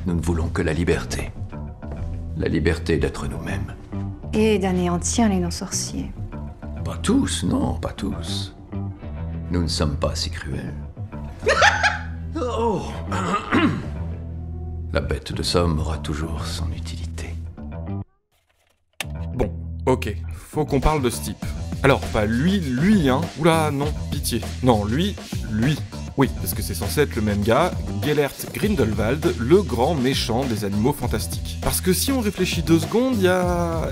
Nous ne voulons que la liberté. La liberté d'être nous-mêmes. Et d'anéantir les non-sorciers. Pas tous, non, pas tous. Nous ne sommes pas si cruels. Oh. La bête de somme aura toujours son utilité. Bon, ok, faut qu'on parle de ce type. Alors, pas lui, hein. Oula, non, pitié. Non, lui. Oui, parce que c'est censé être le même gars, Gellert Grindelwald, le grand méchant des animaux fantastiques. Parce que si on réfléchit 2 secondes, y a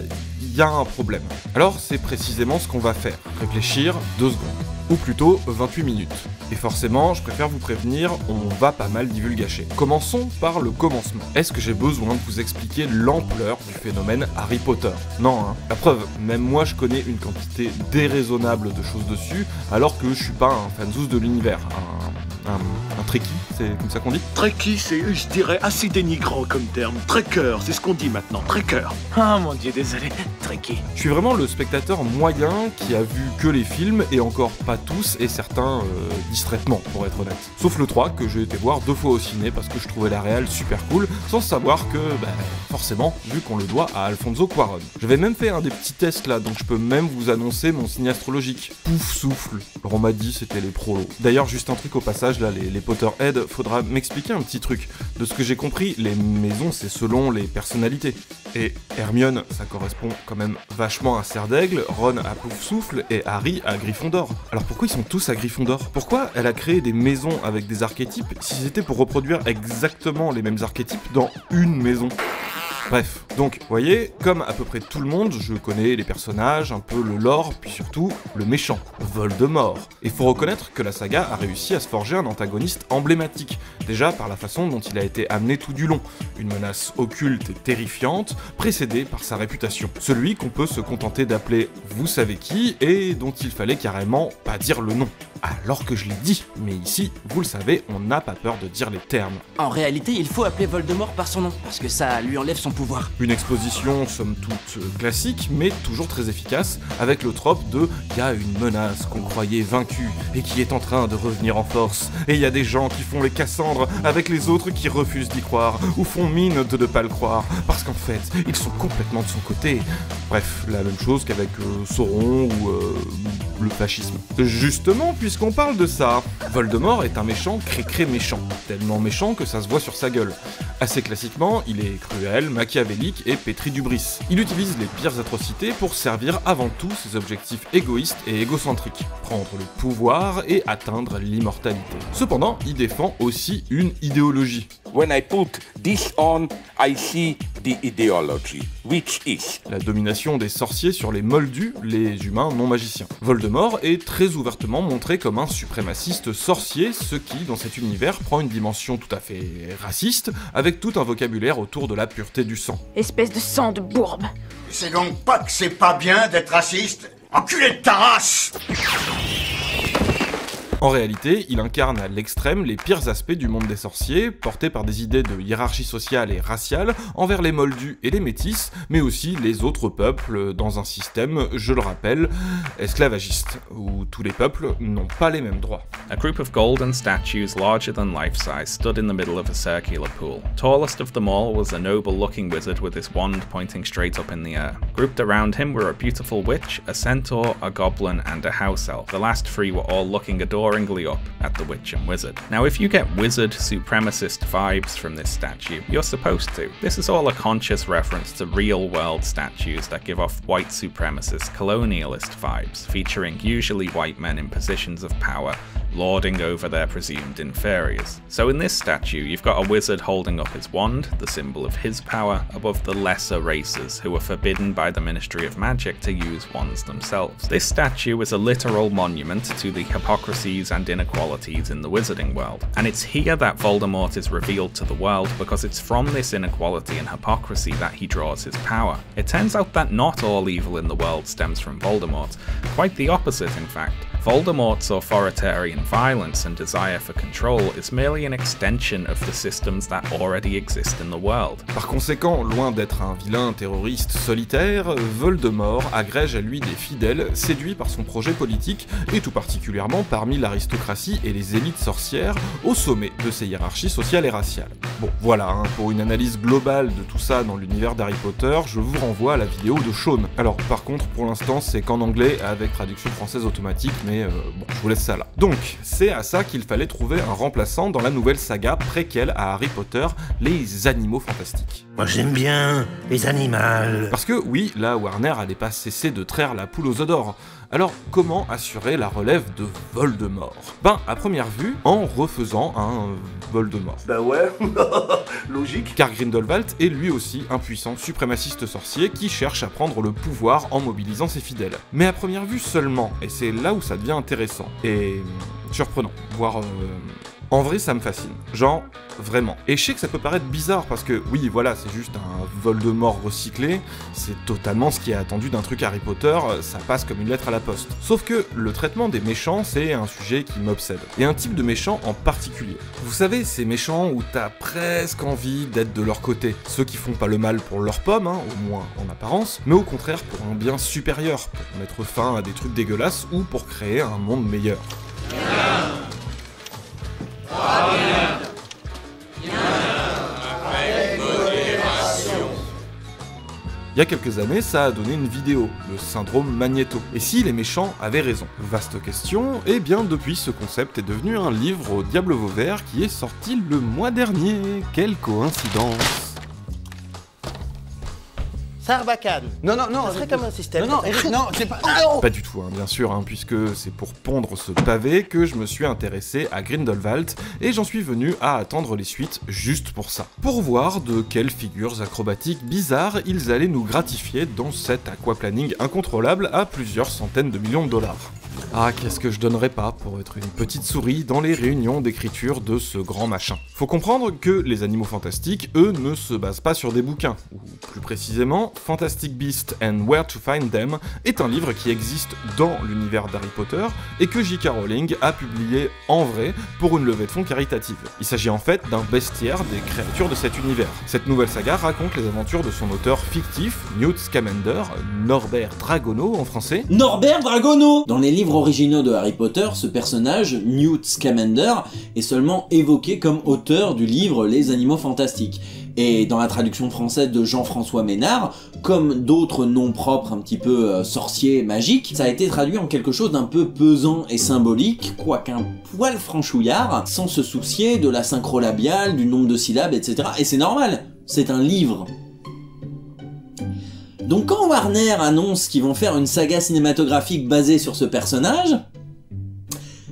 un problème. Alors, c'est précisément ce qu'on va faire. Réfléchir 2 secondes. Ou plutôt 28 minutes. Et forcément, je préfère vous prévenir, on va pas mal divulgacher. Commençons par le commencement. Est-ce que j'ai besoin de vous expliquer l'ampleur du phénomène Harry Potter? Non, hein. La preuve, même moi je connais une quantité déraisonnable de choses dessus, alors que je suis pas un fanzous de l'univers, un trekkie, c'est comme ça qu'on dit? Trekkie, c'est, je dirais, assez dénigrant comme terme. Trekker, c'est ce qu'on dit maintenant, trekker. Ah mon dieu, désolé, Trekkie. Je suis vraiment le spectateur moyen qui a vu que les films, et encore pas tous, et certains distraitement, pour être honnête. Sauf le 3, que j'ai été voir 2 fois au ciné parce que je trouvais la réal super cool, sans savoir que, forcément, vu qu'on le doit à Alfonso Cuarón. J'avais même fait un des petits tests là, donc je peux même vous annoncer mon signe astrologique. Pouf souffle. Alors on m'a dit c'était les prolos. D'ailleurs, juste un truc au passage, là, les Potterheads, faudra m'expliquer un petit truc. De ce que j'ai compris, les maisons, c'est selon les personnalités. Et Hermione, ça correspond quand même vachement à Serre d'Aigle, Ron à Poufsouffle et Harry à Gryffondor. Alors pourquoi ils sont tous à Gryffondor? Pourquoi elle a créé des maisons avec des archétypes si c'était pour reproduire exactement les mêmes archétypes dans une maison? Bref, donc, vous voyez, comme à peu près tout le monde, je connais les personnages, un peu le lore, puis surtout le méchant, Voldemort. Et faut reconnaître que la saga a réussi à se forger un antagoniste emblématique, déjà par la façon dont il a été amené tout du long, une menace occulte et terrifiante, précédée par sa réputation. Celui qu'on peut se contenter d'appeler vous savez qui, et dont il fallait carrément pas dire le nom. Alors que je l'ai dit, mais ici, vous le savez, on n'a pas peur de dire les termes. En réalité, il faut appeler Voldemort par son nom, parce que ça lui enlève son pouvoir. Une exposition, somme toute, classique, mais toujours très efficace, avec le trope de « y a une menace qu'on croyait vaincue, et qui est en train de revenir en force, et il y a des gens qui font les Cassandres, avec les autres qui refusent d'y croire, ou font mine de ne pas le croire, parce qu'en fait, ils sont complètement de son côté. » Bref, la même chose qu'avec Sauron ou le fascisme. Justement, puisqu'on parle de ça, Voldemort est un méchant cré-cré méchant, tellement méchant que ça se voit sur sa gueule. Assez classiquement, il est cruel, machiavélique et pétri d'hubris. Il utilise les pires atrocités pour servir avant tout ses objectifs égoïstes et égocentriques, prendre le pouvoir et atteindre l'immortalité. Cependant, il défend aussi une idéologie. When I put this on, I see the ideology, which is la domination des sorciers sur les moldus, les humains non magiciens. Voldemort est très ouvertement montré comme un suprémaciste sorcier, ce qui, dans cet univers, prend une dimension tout à fait raciste, avec tout un vocabulaire autour de la pureté du sang. Espèce de sang de bourbe. C'est donc pas que c'est pas bien d'être raciste? Enculé de ta race! En réalité, il incarne à l'extrême les pires aspects du monde des sorciers, portés par des idées de hiérarchie sociale et raciale envers les moldus et les métis, mais aussi les autres peuples dans un système, je le rappelle, esclavagiste, où tous les peuples n'ont pas les mêmes droits. A group of golden statues larger than life-size stood in the middle of a circular pool. Tallest of them all was a noble-looking wizard with his wand pointing straight up in the air. Grouped around him were a beautiful witch, a centaur, a goblin, and a house elf. The last 3 were all looking adoringly up at the witch and wizard. Now, if you get wizard supremacist vibes from this statue, you're supposed to. This is all a conscious reference to real-world statues that give off white supremacist colonialist vibes, featuring usually white men in positions of power, lording over their presumed inferiors. So in this statue, you've got a wizard holding up his wand, the symbol of his power, above the lesser races who are forbidden by the Ministry of Magic to use wands themselves. This statue is a literal monument to the hypocrisies and inequalities in the wizarding world, and it's here that Voldemort is revealed to the world because it's from this inequality and hypocrisy that he draws his power. It turns out that not all evil in the world stems from Voldemort, quite the opposite in fact. Voldemort's authoritarian violence and desire for control is merely an extension of the systems that already exist in the world. Par conséquent, loin d'être un vilain terroriste solitaire, Voldemort agrège à lui des fidèles séduits par son projet politique, et tout particulièrement parmi l'aristocratie et les élites sorcières, au sommet de ces hiérarchies sociales et raciales. Bon, voilà, hein, pour une analyse globale de tout ça dans l'univers d'Harry Potter, je vous renvoie à la vidéo de Sean. Alors, par contre, pour l'instant, c'est qu'en anglais avec traduction française automatique, mais bon, je vous laisse ça là. Donc, c'est à ça qu'il fallait trouver un remplaçant dans la nouvelle saga préquelle à Harry Potter, les Animaux Fantastiques. Moi j'aime bien les animaux. Parce que oui, là, Warner allait pas cesser de traire la poule aux œufs d'or. Alors, comment assurer la relève de Voldemort? Ben, à première vue, en refaisant un Voldemort. Bah ouais, logique. Car Grindelwald est lui aussi un puissant suprémaciste sorcier qui cherche à prendre le pouvoir en mobilisant ses fidèles. Mais à première vue seulement, et c'est là où ça devient intéressant. Et surprenant, voire... En vrai, ça me fascine. Genre, vraiment. Et je sais que ça peut paraître bizarre, parce que, oui, voilà, c'est juste un Voldemort recyclé, c'est totalement ce qui est attendu d'un truc Harry Potter, ça passe comme une lettre à la poste. Sauf que le traitement des méchants, c'est un sujet qui m'obsède. Et un type de méchant en particulier. Vous savez, ces méchants où t'as presque envie d'être de leur côté. Ceux qui font pas le mal pour leur pomme, hein, au moins en apparence, mais au contraire pour un bien supérieur, pour mettre fin à des trucs dégueulasses ou pour créer un monde meilleur. Il y a quelques années, ça a donné une vidéo, le syndrome Magneto. Et si les méchants avaient raison? Vaste question, et bien depuis ce concept est devenu un livre au diable Vauvert qui est sorti le mois dernier. Quelle coïncidence! Sarbacane. Non, ça serait comme un système. Non, c'est pas... Pas du tout, hein, bien sûr, hein, puisque c'est pour pondre ce pavé que je me suis intéressé à Grindelwald, et j'en suis venu à attendre les suites juste pour ça. Pour voir de quelles figures acrobatiques bizarres ils allaient nous gratifier dans cet aquaplaning incontrôlable à plusieurs centaines de millions de dollars. Ah, qu'est-ce que je donnerais pas pour être une petite souris dans les réunions d'écriture de ce grand machin. Faut comprendre que les Animaux Fantastiques, eux, ne se basent pas sur des bouquins, ou plus précisément, Fantastic Beasts and Where to Find Them est un livre qui existe dans l'univers d'Harry Potter et que J.K. Rowling a publié en vrai pour une levée de fonds caritative. Il s'agit en fait d'un bestiaire des créatures de cet univers. Cette nouvelle saga raconte les aventures de son auteur fictif, Newt Scamander, Norbert Dragono en français. Norbert Dragono! Dans les livres originaux de Harry Potter, ce personnage, Newt Scamander, est seulement évoqué comme auteur du livre Les Animaux Fantastiques. Et dans la traduction française de Jean-François Ménard, comme d'autres noms propres un petit peu sorciers, magiques, ça a été traduit en quelque chose d'un peu pesant et symbolique, quoiqu'un poil franchouillard, sans se soucier de la synchro labiale, du nombre de syllabes, etc. Et c'est normal, c'est un livre. Donc quand Warner annonce qu'ils vont faire une saga cinématographique basée sur ce personnage,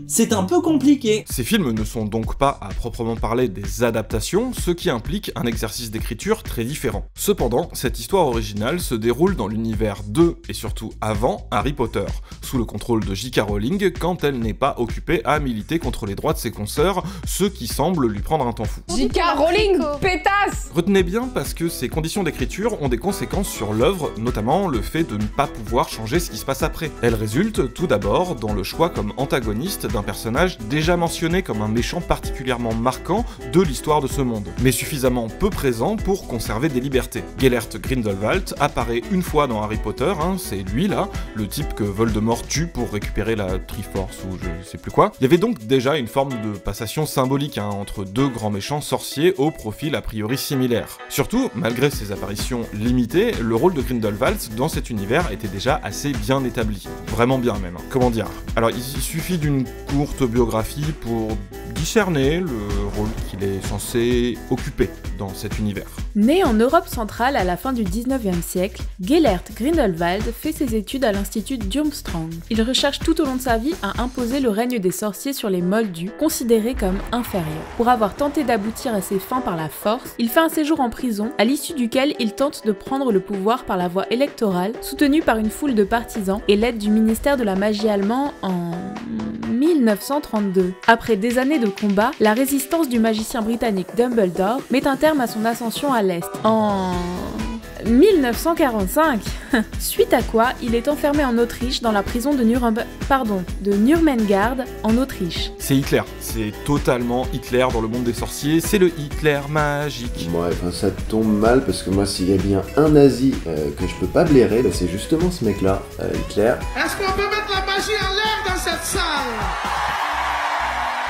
c'est un peu compliqué. Ces films ne sont donc pas à proprement parler des adaptations, ce qui implique un exercice d'écriture très différent. Cependant, cette histoire originale se déroule dans l'univers de, et surtout avant, Harry Potter, sous le contrôle de J.K. Rowling quand elle n'est pas occupée à militer contre les droits de ses consoeurs, ce qui semble lui prendre un temps fou. J.K. Rowling, pétasse! Retenez bien parce que ces conditions d'écriture ont des conséquences sur l'œuvre, notamment le fait de ne pas pouvoir changer ce qui se passe après. Elles résultent tout d'abord dans le choix comme antagoniste d'un personnage déjà mentionné comme un méchant particulièrement marquant de l'histoire de ce monde, mais suffisamment peu présent pour conserver des libertés. Gellert Grindelwald apparaît une fois dans Harry Potter, hein, c'est lui là, le type que Voldemort tue pour récupérer la Triforce ou je sais plus quoi. Il y avait donc déjà une forme de passation symbolique hein, entre deux grands méchants sorciers au profil a priori similaire. Surtout, malgré ses apparitions limitées, le rôle de Grindelwald dans cet univers était déjà assez bien établi. Vraiment bien même. Hein. Comment dire? Alors il suffit d'une courte biographie pour discerner le rôle qu'il est censé occuper dans cet univers. Né en Europe centrale à la fin du 19e siècle, Gellert Grindelwald fait ses études à l'Institut Durmstrang. Il recherche tout au long de sa vie à imposer le règne des sorciers sur les Moldus, considérés comme inférieurs. Pour avoir tenté d'aboutir à ses fins par la force, il fait un séjour en prison, à l'issue duquel il tente de prendre le pouvoir par la voie électorale, soutenu par une foule de partisans et l'aide du ministère de la magie allemand en 1932. Après des années de combat, la résistance du magicien britannique Dumbledore met un terme à son ascension à l'Est. En 1945. Suite à quoi, il est enfermé en Autriche dans la prison de Nuremberg en Autriche. C'est Hitler, c'est totalement Hitler dans le monde des sorciers, c'est le Hitler magique. Ouais, enfin ça tombe mal parce que moi s'il y a bien un nazi que je peux pas blairer, bah, c'est justement ce mec-là, Hitler. Est-ce qu'on peut mettre la magie en l'air dans cette salle?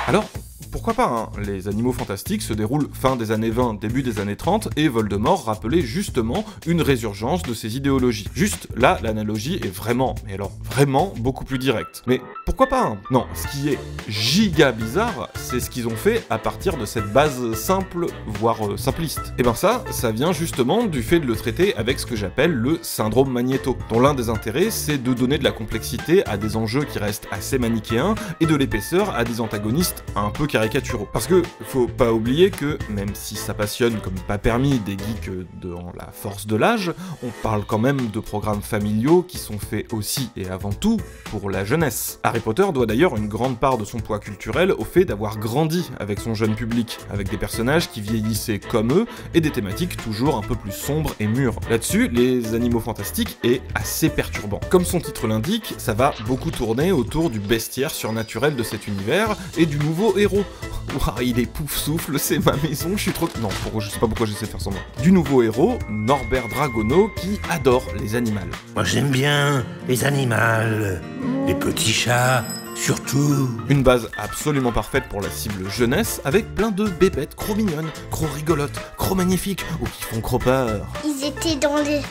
Alors, pourquoi pas, hein. Les Animaux Fantastiques se déroulent fin des années 20, début des années 30, et Voldemort rappelait justement une résurgence de ces idéologies. Juste, là, l'analogie est vraiment, mais alors vraiment, beaucoup plus directe. Mais pourquoi pas, hein. Non, ce qui est giga bizarre, c'est ce qu'ils ont fait à partir de cette base simple, voire simpliste. Et ben ça vient justement du fait de le traiter avec ce que j'appelle le syndrome Magnéto, dont l'un des intérêts, c'est de donner de la complexité à des enjeux qui restent assez manichéens, et de l'épaisseur à des antagonistes un peu caricaturaux. Parce que faut pas oublier que, même si ça passionne comme pas permis des geeks dans la force de l'âge, on parle quand même de programmes familiaux qui sont faits aussi et avant tout pour la jeunesse. Harry Potter doit d'ailleurs une grande part de son poids culturel au fait d'avoir grandi avec son jeune public, avec des personnages qui vieillissaient comme eux et des thématiques toujours un peu plus sombres et mûres. Là-dessus, Les Animaux Fantastiques est assez perturbant. Comme son titre l'indique, ça va beaucoup tourner autour du bestiaire surnaturel de cet univers et du nouveau héros. Ouah, il est pouf souffle, c'est ma maison, je suis trop... Non, je sais pas pourquoi j'essaie de faire semblant. Du nouveau héros, Norbert Dragono, qui adore les animaux. Moi j'aime bien les animaux, les petits chats, surtout. Une base absolument parfaite pour la cible jeunesse, avec plein de bébêtes trop mignonnes, trop rigolotes, trop magnifiques, ou qui font trop peur. Ils étaient dans des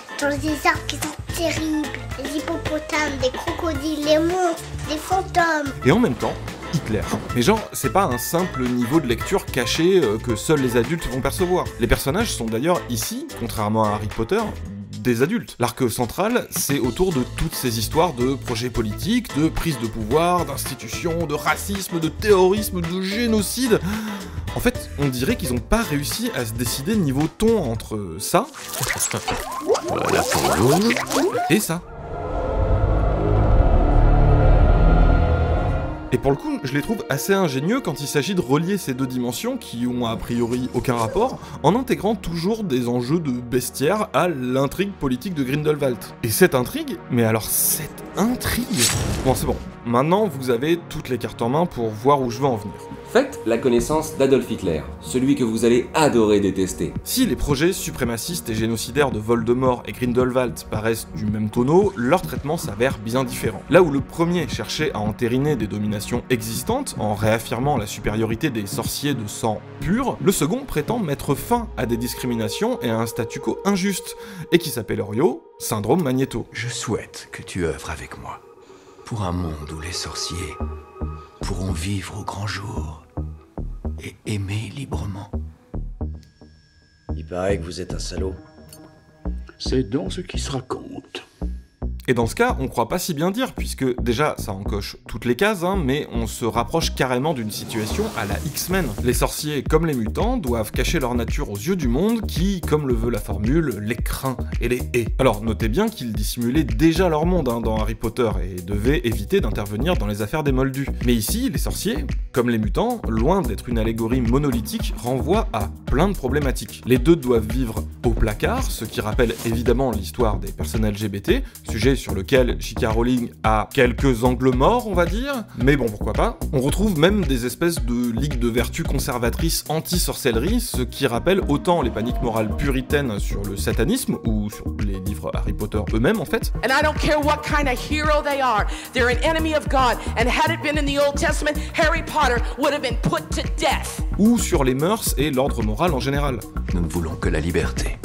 arbres qui sont terribles. Les hippopotames, des crocodiles, les monstres, des fantômes. Et en même temps, Hitler. Mais genre, c'est pas un simple niveau de lecture caché que seuls les adultes vont percevoir. Les personnages sont d'ailleurs ici, contrairement à Harry Potter, des adultes. L'arc central, c'est autour de toutes ces histoires de projets politiques, de prise de pouvoir, d'institutions, de racisme, de terrorisme, de génocide. En fait, on dirait qu'ils ont pas réussi à se décider niveau ton entre ça, voilà pour l'eau, et ça. Et pour le coup, je les trouve assez ingénieux quand il s'agit de relier ces deux dimensions qui ont a priori aucun rapport, en intégrant toujours des enjeux de bestiaire à l'intrigue politique de Grindelwald. Et cette intrigue, mais alors cette intrigue... Bon, c'est bon. Maintenant, vous avez toutes les cartes en main pour voir où je veux en venir. Faites la connaissance d'Adolf Hitler, celui que vous allez adorer détester. Si les projets suprémacistes et génocidaires de Voldemort et Grindelwald paraissent du même tonneau, leur traitement s'avère bien différent. Là où le premier cherchait à entériner des dominations existantes, en réaffirmant la supériorité des sorciers de sang pur, le second prétend mettre fin à des discriminations et à un statu quo injuste, et qui s'appelle syndrome Magnéto. Je souhaite que tu œuvres avec moi, pour un monde où les sorciers pourront vivre au grand jour et aimer librement. Il paraît que vous êtes un salaud. C'est dans ce qui se raconte. Et dans ce cas, on croit pas si bien dire, puisque déjà, ça encoche toutes les cases, hein, mais on se rapproche carrément d'une situation à la X-Men. Les sorciers, comme les mutants, doivent cacher leur nature aux yeux du monde qui, comme le veut la formule, les craint et les hait. Alors, notez bien qu'ils dissimulaient déjà leur monde dans Harry Potter et devaient éviter d'intervenir dans les affaires des Moldus. Mais ici, les sorciers, comme les mutants, loin d'être une allégorie monolithique, renvoient à plein de problématiques. Les deux doivent vivre au placard, ce qui rappelle évidemment l'histoire des personnes LGBT, sujet sur lequel J.K. Rowling a quelques angles morts, on va dire, mais bon, pourquoi pas. On retrouve même des espèces de ligues de vertu conservatrices anti-sorcellerie, ce qui rappelle autant les paniques morales puritaines sur le satanisme, ou sur les livres Harry Potter eux-mêmes, en fait. And I don't care what kind of hero they are, they're an enemy of God, and had it been in the Old Testament, Harry Potter would have been put to death. Ou sur les mœurs et l'ordre moral en général. Nous ne voulons que la liberté.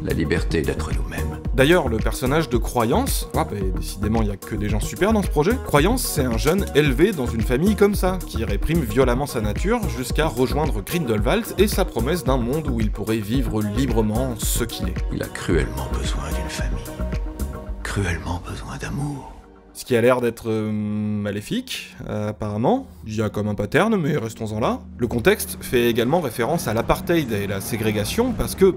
La liberté d'être nous-mêmes. D'ailleurs, le personnage de Croyance, décidément il y a que des gens super dans ce projet, Croyance c'est un jeune élevé dans une famille comme ça, qui réprime violemment sa nature jusqu'à rejoindre Grindelwald et sa promesse d'un monde où il pourrait vivre librement ce qu'il est. Il a cruellement besoin d'une famille, cruellement besoin d'amour. Ce qui a l'air d'être maléfique, apparemment. Il y a comme un pattern, mais restons-en là. Le contexte fait également référence à l'apartheid et la ségrégation, parce que,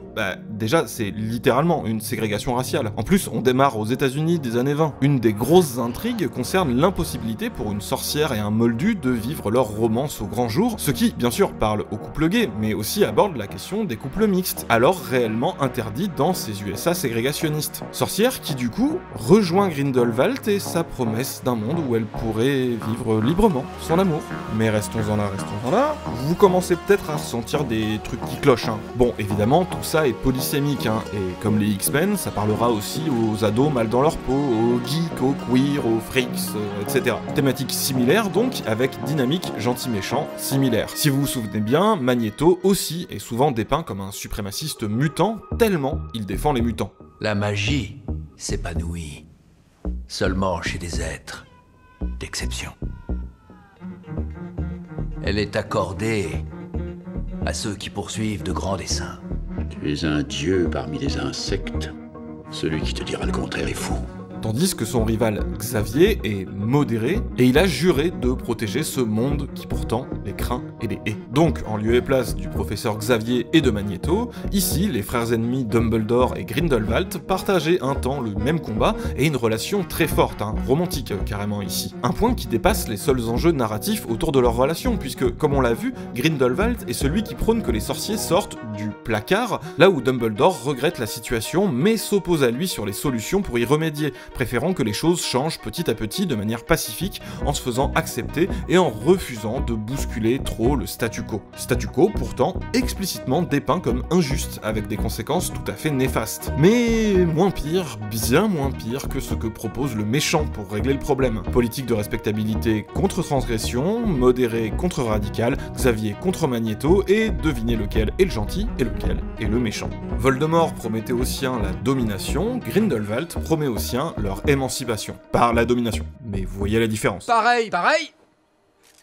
déjà, c'est littéralement une ségrégation raciale. En plus, on démarre aux États-Unis des années 20. Une des grosses intrigues concerne l'impossibilité pour une sorcière et un moldu de vivre leur romance au grand jour, ce qui, bien sûr, parle aux couples gays, mais aussi aborde la question des couples mixtes, alors réellement interdits dans ces USA ségrégationnistes. Sorcière qui, du coup, rejoint Grindelwald et sa promesse d'un monde où elle pourrait vivre librement, son amour. Mais restons-en là, vous commencez peut-être à sentir des trucs qui clochent, hein. Bon, évidemment, tout ça est polysémique, hein, et comme les X-Men, ça parlera aussi aux ados mal dans leur peau, aux geeks, aux queers, aux freaks, etc. Thématique similaire donc, avec dynamique gentil-méchant similaire. Si vous vous souvenez bien, Magneto aussi est souvent dépeint comme un suprémaciste mutant, tellement il défend les mutants. La magie s'épanouit seulement chez des êtres d'exception. Elle est accordée à ceux qui poursuivent de grands desseins. Tu es un dieu parmi les insectes. Celui qui te dira le contraire est fou. Tandis que son rival Xavier est modéré, et il a juré de protéger ce monde qui pourtant les craint et les hait. Donc, en lieu et place du professeur Xavier et de Magneto, ici, les frères ennemis Dumbledore et Grindelwald partageaient un temps le même combat, et une relation très forte, hein, romantique carrément ici. Un point qui dépasse les seuls enjeux narratifs autour de leur relation, puisque, comme on l'a vu, Grindelwald est celui qui prône que les sorciers sortent du placard, là où Dumbledore regrette la situation, mais s'oppose à lui sur les solutions pour y remédier, préférant que les choses changent petit à petit de manière pacifique, en se faisant accepter et en refusant de bousculer trop le statu quo. Statu quo pourtant explicitement dépeint comme injuste, avec des conséquences tout à fait néfastes. Mais moins pire, bien moins pire que ce que propose le méchant pour régler le problème. Politique de respectabilité contre transgression, modéré contre radical, Xavier contre Magneto, et devinez lequel est le gentil et lequel est le méchant. Voldemort promettait aux siens la domination, Grindelwald promet aux siens leur émancipation, par la domination. Mais vous voyez la différence. Pareil,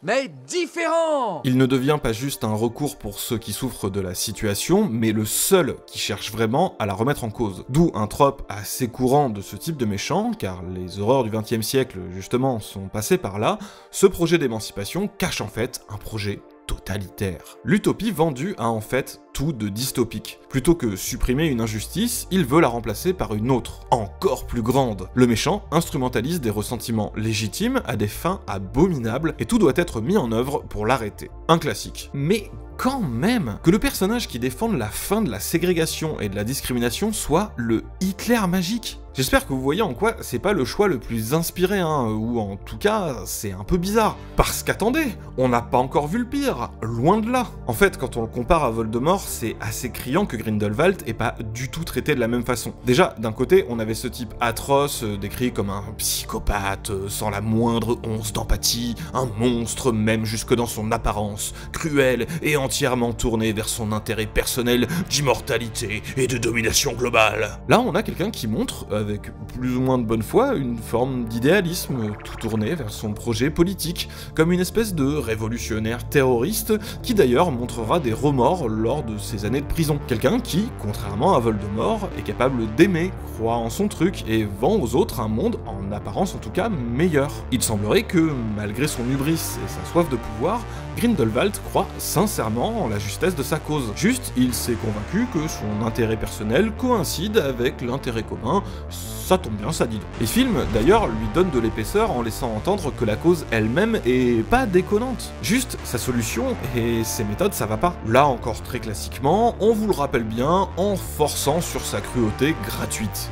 mais différent. Il ne devient pas juste un recours pour ceux qui souffrent de la situation, mais le seul qui cherche vraiment à la remettre en cause. D'où un trope assez courant de ce type de méchant, car les horreurs du XXe siècle, justement, sont passées par là. Ce projet d'émancipation cache en fait un projet totalitaire. L'utopie vendue a en fait tout de dystopique. Plutôt que supprimer une injustice, il veut la remplacer par une autre, encore plus grande. Le méchant instrumentalise des ressentiments légitimes à des fins abominables, et tout doit être mis en œuvre pour l'arrêter. Un classique. Mais quand même, que le personnage qui défende la fin de la ségrégation et de la discrimination soit le Hitler magique. J'espère que vous voyez en quoi c'est pas le choix le plus inspiré, hein, ou en tout cas, c'est un peu bizarre. Parce qu'attendez, on n'a pas encore vu le pire, loin de là. En fait, quand on le compare à Voldemort, c'est assez criant que Grindelwald ait pas du tout traité de la même façon. Déjà, d'un côté, on avait ce type atroce, décrit comme un psychopathe, sans la moindre once d'empathie, un monstre même jusque dans son apparence, cruel et entièrement tourné vers son intérêt personnel d'immortalité et de domination globale. Là, on a quelqu'un qui montre, avec plus ou moins de bonne foi, une forme d'idéalisme, tout tourné vers son projet politique, comme une espèce de révolutionnaire terroriste, qui d'ailleurs montrera des remords lors de ses années de prison. Quelqu'un qui, contrairement à Voldemort, est capable d'aimer, croit en son truc, et vend aux autres un monde, en apparence en tout cas, meilleur. Il semblerait que, malgré son hubris et sa soif de pouvoir, Grindelwald croit sincèrement en la justesse de sa cause. Juste, il s'est convaincu que son intérêt personnel coïncide avec l'intérêt commun. Ça tombe bien, ça dit donc. Les films, d'ailleurs, lui donnent de l'épaisseur en laissant entendre que la cause elle-même est pas déconnante. Juste, sa solution et ses méthodes, ça va pas. Là encore très classiquement, on vous le rappelle bien, en forçant sur sa cruauté gratuite.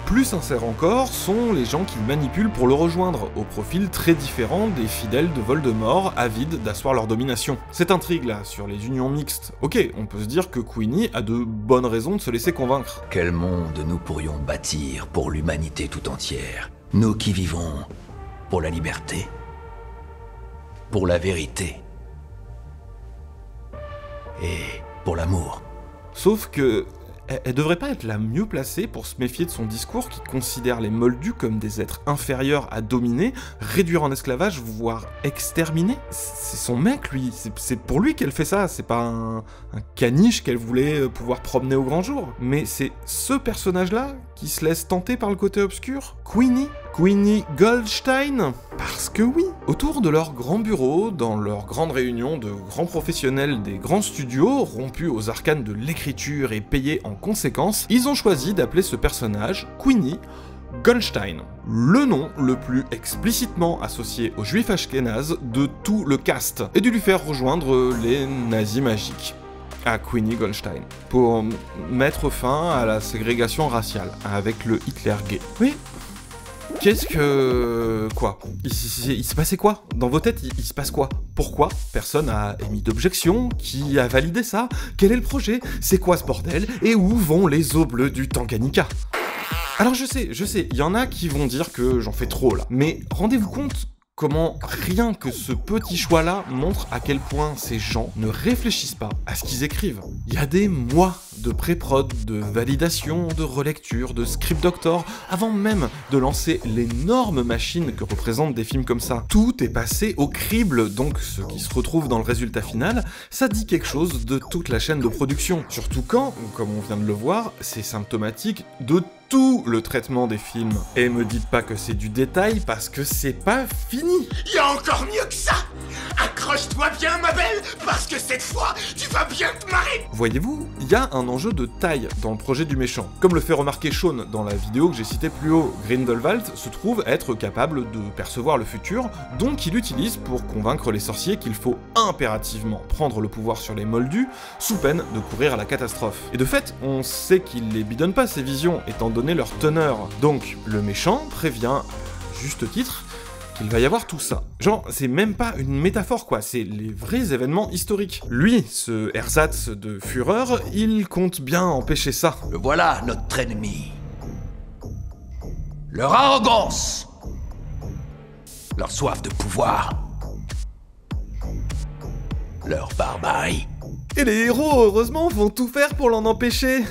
Plus sincères encore sont les gens qui le manipulent pour le rejoindre, au profil très différent des fidèles de Voldemort, avides d'asseoir leur domination. Cette intrigue-là, sur les unions mixtes, ok, on peut se dire que Queenie a de bonnes raisons de se laisser convaincre. Quel monde nous pourrions bâtir pour l'humanité tout entière? Nous qui vivons pour la liberté, pour la vérité et pour l'amour. Sauf que elle devrait pas être la mieux placée pour se méfier de son discours qui considère les Moldus comme des êtres inférieurs à dominer, réduire en esclavage, voire exterminer? C'est son mec, lui, c'est pour lui qu'elle fait ça, c'est pas un caniche qu'elle voulait pouvoir promener au grand jour. Mais c'est ce personnage-là qui se laisse tenter par le côté obscur? Queenie Goldstein? Parce que oui. Autour de leur grand bureau, dans leur grande réunion de grands professionnels des grands studios, rompus aux arcanes de l'écriture et payés en conséquence, ils ont choisi d'appeler ce personnage Queenie Goldstein, le nom le plus explicitement associé aux juifs ashkénazes de tout le cast, et de lui faire rejoindre les nazis magiques. À Queenie Goldstein, pour mettre fin à la ségrégation raciale, avec le Hitler gay. Oui. Qu'est-ce que... quoi? Il se passait quoi? Dans vos têtes, il se passe quoi? Pourquoi personne n'a émis d'objection? Qui a validé ça? Quel est le projet? C'est quoi ce bordel? Et où vont les eaux bleues du Tanganyika? Alors je sais, il y en a qui vont dire que j'en fais trop là, mais rendez-vous compte comment rien que ce petit choix-là montre à quel point ces gens ne réfléchissent pas à ce qu'ils écrivent. Il y a des mois de pré-prod, de validation, de relecture, de script doctor, avant même de lancer l'énorme machine que représentent des films comme ça. Tout est passé au crible, donc ce qui se retrouve dans le résultat final, ça dit quelque chose de toute la chaîne de production. Surtout quand, comme on vient de le voir, c'est symptomatique de tout le traitement des films. Et me dites pas que c'est du détail, parce que c'est pas fini. Il y a encore mieux que ça. Accroche-toi bien, ma belle, parce que cette fois, tu vas bien te marrer. Voyez-vous, il y a un enjeu de taille dans le projet du méchant. Comme le fait remarquer Sean dans la vidéo que j'ai citée plus haut, Grindelwald se trouve être capable de percevoir le futur, donc il utilise pour convaincre les sorciers qu'il faut impérativement prendre le pouvoir sur les Moldus, sous peine de courir à la catastrophe. Et de fait, on sait qu'il les bidonne pas ces visions, étant donné leur teneur. Donc, le méchant prévient, à juste titre, qu'il va y avoir tout ça. Genre, c'est même pas une métaphore quoi, c'est les vrais événements historiques. Lui, ce ersatz de Führer, il compte bien empêcher ça. Le voilà, notre ennemi. Leur arrogance. Leur soif de pouvoir. Leur barbarie. Et les héros, heureusement, vont tout faire pour l'en empêcher.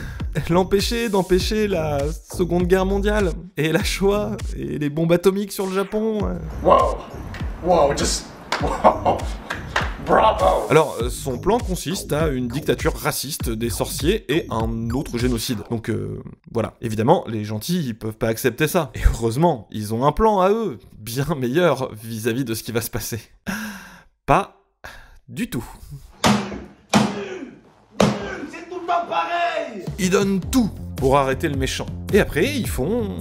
L'empêcher d'empêcher la Seconde Guerre mondiale, et la Shoah, et les bombes atomiques sur le Japon. Wow, just... Wow. Bravo. Alors, son plan consiste à une dictature raciste des sorciers et un autre génocide. Donc, voilà. Évidemment, les gentils, ils peuvent pas accepter ça. Et heureusement, ils ont un plan à eux, bien meilleur vis-à-vis de ce qui va se passer. Pas du tout. C'est tout le temps pareil. Ils donnent tout pour arrêter le méchant. Et après, ils font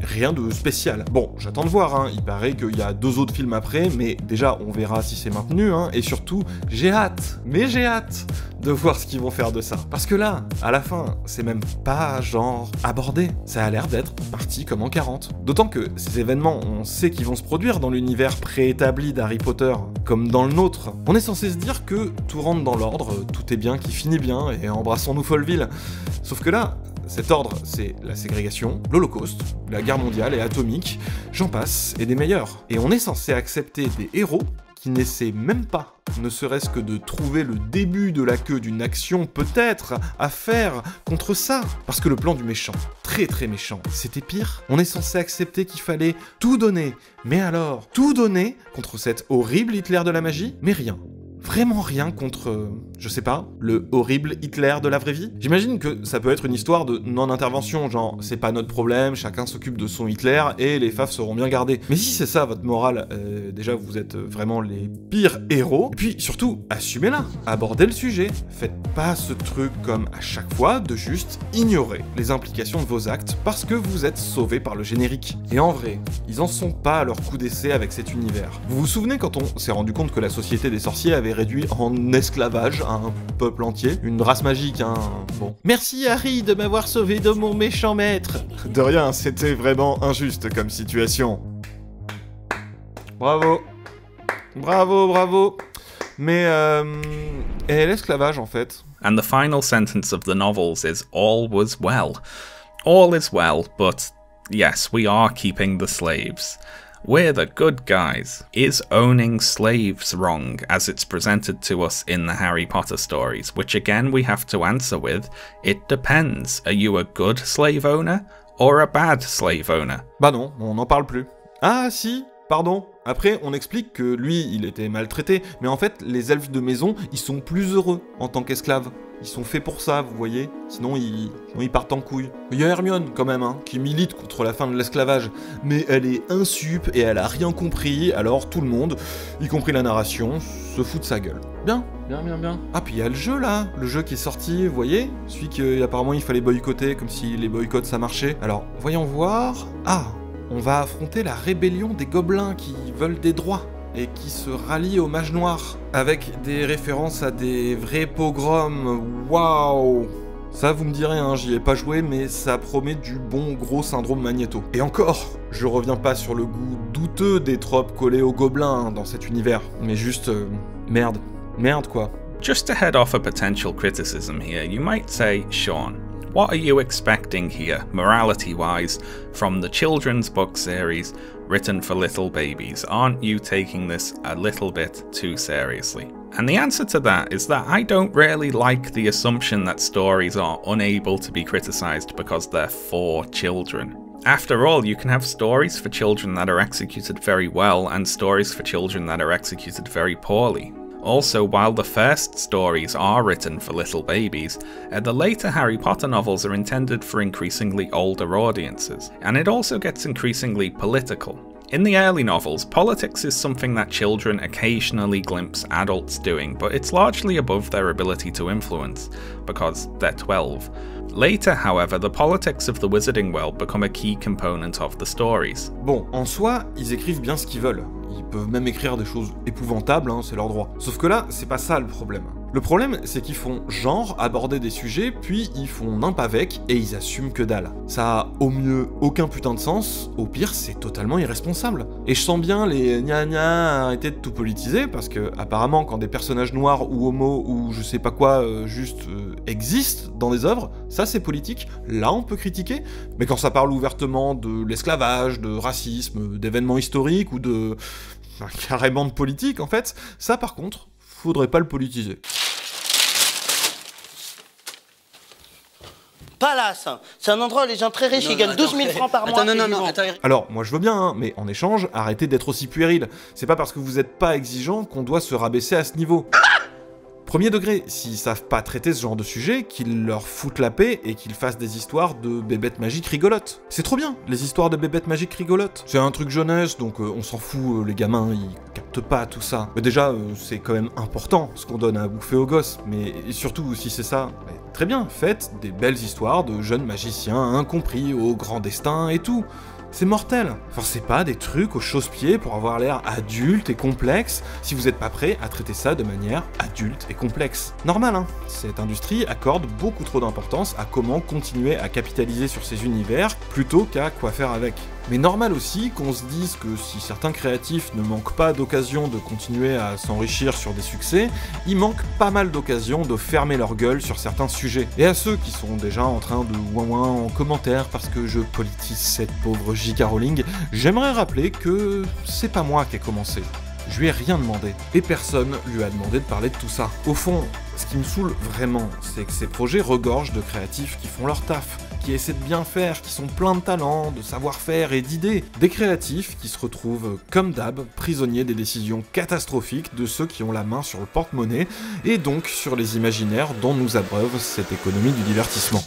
rien de spécial. Bon, j'attends de voir, hein. Il paraît qu'il y a 2 autres films après, mais déjà, on verra si c'est maintenu, hein. Et surtout, j'ai hâte de voir ce qu'ils vont faire de ça. Parce que là, à la fin, c'est même pas genre abordé. Ça a l'air d'être parti comme en 40. D'autant que ces événements, on sait qu'ils vont se produire dans l'univers préétabli d'Harry Potter, comme dans le nôtre. On est censé se dire que tout rentre dans l'ordre, tout est bien qui finit bien, et embrassons-nous Folleville. Sauf que là, cet ordre, c'est la ségrégation, l'Holocauste, la guerre mondiale et atomique, j'en passe, et des meilleurs. Et on est censé accepter des héros qui n'essaient même pas, ne serait-ce que de trouver le début de la queue d'une action peut-être à faire contre ça. Parce que le plan du méchant, très méchant, c'était pire. On est censé accepter qu'il fallait tout donner, mais alors, tout donner contre cet horrible Hitler de la magie, mais rien. Vraiment rien contre, je sais pas, le horrible Hitler de la vraie vie. J'imagine que ça peut être une histoire de non-intervention, genre c'est pas notre problème, chacun s'occupe de son Hitler et les faves seront bien gardées. Mais si c'est ça votre morale, déjà vous êtes vraiment les pires héros. Et puis surtout, assumez-la, abordez le sujet. Faites pas ce truc comme à chaque fois de juste ignorer les implications de vos actes parce que vous êtes sauvés par le générique. Et en vrai, ils en sont pas à leur coup d'essai avec cet univers. Vous vous souvenez quand on s'est rendu compte que la société des sorciers avait réduit en esclavage un peuple entier, une race magique, hein, bon. Merci Harry de m'avoir sauvé de mon méchant maître. De rien, c'était vraiment injuste comme situation. Bravo. Mais, et l'esclavage en fait? And the final sentence of the novels is all was well. All is well, but yes, we are keeping the slaves. We're the good guys. Is owning slaves wrong as it's presented to us in the Harry Potter stories? Which again we have to answer with, it depends. Are you a good slave owner or a bad slave owner? Bah non, on n'en parle plus. Ah si, pardon. Après, on explique que lui, il était maltraité, mais en fait, les elfes de maison, ils sont plus heureux en tant qu'esclaves. Ils sont faits pour ça, vous voyez. Sinon, ils partent en couille. Il y a Hermione, quand même, hein, qui milite contre la fin de l'esclavage. Mais elle est insup et elle a rien compris, alors tout le monde, y compris la narration, se fout de sa gueule. Bien. Ah, puis il y a le jeu, là. Le jeu qui est sorti, vous voyez. Celui qu'apparemment il fallait boycotter, comme si les boycotts, ça marchait. Alors, voyons voir. Ah, on va affronter la rébellion des gobelins qui veulent des droits et qui se rallient aux mages noirs, avec des références à des vrais pogroms. Waouh! Ça, vous me direz, hein, j'y ai pas joué, mais ça promet du bon gros syndrome Magnéto. Et encore, je reviens pas sur le goût douteux des tropes collés aux gobelins hein, dans cet univers, mais juste... merde quoi. Just to head off a potential criticism here, you might say, Sean, what are you expecting here, morality-wise, from the children's book series written for little babies? Aren't you taking this a little bit too seriously? And the answer to that is that I don't really like the assumption that stories are unable to be criticised because they're for children. After all, you can have stories for children that are executed very well and stories for children that are executed very poorly. Also, while the first stories are written for little babies, the later Harry Potter novels are intended for increasingly older audiences, and it also gets increasingly political. In the early novels, politics is something that children occasionally glimpse adults doing, but it's largely above their ability to influence, because they're 12. Later, however, the politics of the wizarding world become a key component of the stories. Bon, en soi, ils écrivent bien ce qu'ils veulent. Ils peuvent même écrire des choses épouvantables, hein, c'est leur droit. Sauf que là, c'est pas ça le problème. Le problème, c'est qu'ils font genre aborder des sujets, puis ils font nimp avec, et ils assument que dalle. Ça a au mieux aucun putain de sens, au pire c'est totalement irresponsable. Et je sens bien les gna gna arrêter de tout politiser, parce que apparemment quand des personnages noirs ou homo ou je sais pas quoi existent dans des œuvres, ça c'est politique, là on peut critiquer, mais quand ça parle ouvertement de l'esclavage, de racisme, d'événements historiques ou de... carrément de politique en fait, ça par contre, faudrait pas le politiser. Palace, c'est un endroit où les gens très riches ils gagnent 12 000 francs par mois. Attends. Alors, moi je veux bien, hein, mais en échange, arrêtez d'être aussi puéril. C'est pas parce que vous êtes pas exigeant qu'on doit se rabaisser à ce niveau. Premier degré, s'ils savent pas traiter ce genre de sujet, qu'ils leur foutent la paix et qu'ils fassent des histoires de bébêtes magiques rigolotes. C'est trop bien, les histoires de bébêtes magiques rigolotes. C'est un truc jeunesse, donc on s'en fout, les gamins, ils captent pas tout ça. Mais déjà, c'est quand même important, ce qu'on donne à bouffer aux gosses, mais surtout, si c'est ça, très bien, faites des belles histoires de jeunes magiciens incompris au grand destin et tout. C'est mortel. Forcez pas des trucs aux chausse-pieds pour avoir l'air adulte et complexe si vous êtes pas prêt à traiter ça de manière adulte et complexe. Normal, hein. Cette industrie accorde beaucoup trop d'importance à comment continuer à capitaliser sur ces univers plutôt qu'à quoi faire avec. Mais normal aussi qu'on se dise que si certains créatifs ne manquent pas d'occasion de continuer à s'enrichir sur des succès, ils manquent pas mal d'occasions de fermer leur gueule sur certains sujets. Et à ceux qui sont déjà en train de ouin-ouin en commentaire parce que je politise cette pauvre J.K. Rowling, j'aimerais rappeler que c'est pas moi qui ai commencé. Je lui ai rien demandé. Et personne lui a demandé de parler de tout ça. Au fond, ce qui me saoule vraiment, c'est que ces projets regorgent de créatifs qui font leur taf, qui essaient de bien faire, qui sont pleins de talent, de savoir-faire et d'idées. Des créatifs qui se retrouvent, comme d'hab, prisonniers des décisions catastrophiques de ceux qui ont la main sur le porte-monnaie, et donc sur les imaginaires dont nous abreuve cette économie du divertissement.